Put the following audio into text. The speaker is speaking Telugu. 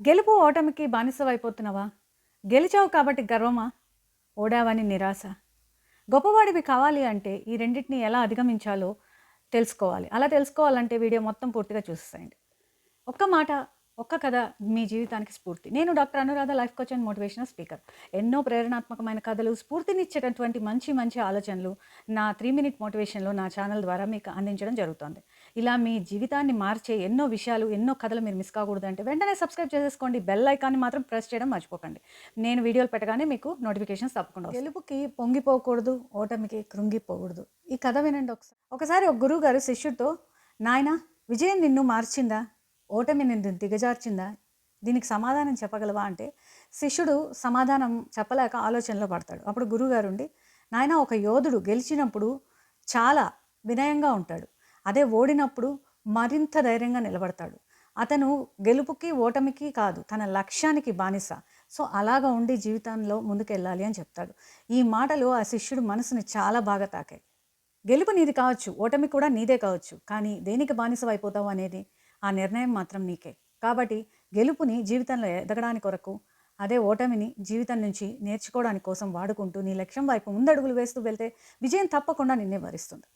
గెలుపు ఓటమికి బానిసవైపోతున్నావా? గెలిచావు కాబట్టి గర్వమా? ఓడావని నిరాశ? గొప్పవాడివి కావాలి అంటే ఈ రెండిటిని ఎలా అధిగమించాలో తెలుసుకోవాలి. అలా తెలుసుకోవాలంటే వీడియో మొత్తం పూర్తిగా చూసేసేయండి. ఒక్క మాట, ఒక్క కథ మీ జీవితానికి స్ఫూర్తి. నేను doctor Anuradha, life coach and motivational speaker. ఎన్నో ప్రేరణాత్మకమైన కథలు, స్ఫూర్తినిచ్చేటటువంటి మంచి మంచి ఆలోచనలు నా 3 మినిట్ మోటివేషన్‌లో నా ఛానల్ ద్వారా మీకు అందించడం జరుగుతోంది. ఇలా మీ జీవితాన్ని మార్చే ఎన్నో విషయాలు, ఎన్నో కథలు మీరు మిస్ కాకూడదంటే వెంటనే సబ్స్క్రైబ్ చేసేసుకోండి. బెల్ ఐకాన్‌ని మాత్రం ప్రెస్ చేయడం మర్చిపోకండి. నేను వీడియోలు పెట్టగానే మీకు నోటిఫికేషన్స్ తప్పకుండా వస్తాయి. గెలుపుకి పొంగిపోకూడదు, ఓటమికి కృంగిపోకూడదు. ఈ కథ వినండి ఒకసారి. ఒకసారి ఒక గురువుగారు శిష్యుడితో, నాయనా, విజయం నిన్ను మార్చిందా? ఓటమి నిన్ను దిగజార్చిందా? దీనికి సమాధానం చెప్పగలవా అంటే శిష్యుడు సమాధానం చెప్పలేక ఆలోచనలో పడతాడు. అప్పుడు గురువుగారుండి, నాయనా, ఒక యోధుడు గెలిచినప్పుడు చాలా వినయంగా ఉంటాడు. అదే ఓడినప్పుడు మరింత ధైర్యంగా నిలబడతాడు. అతను గెలుపుకి ఓటమికి కాదు, తన లక్ష్యానికి బానిస. సో అలాగా ఉండి జీవితంలో ముందుకెళ్ళాలి అని చెప్తాడు. ఈ మాటలు ఆ శిష్యుడు మనసుని చాలా బాగా తాకాయి. గెలుపు నీది కావచ్చు, ఓటమి కూడా నీదే కావచ్చు, కానీ దేనికి బానిసవైపోతావు అనేది ఆ నిర్ణయం మాత్రం నీకే. కాబట్టి గెలుపుని జీవితంలో ఎదగడానికి కొరకు, అదే ఓటమిని జీవితం నుంచి నేర్చుకోవడానికి కోసం వాడుకుంటూ నీ లక్ష్యం వైపు ముందడుగులు వేస్తూ వెళ్తే విజయం తప్పకుండా నిన్నే వరిస్తుంది.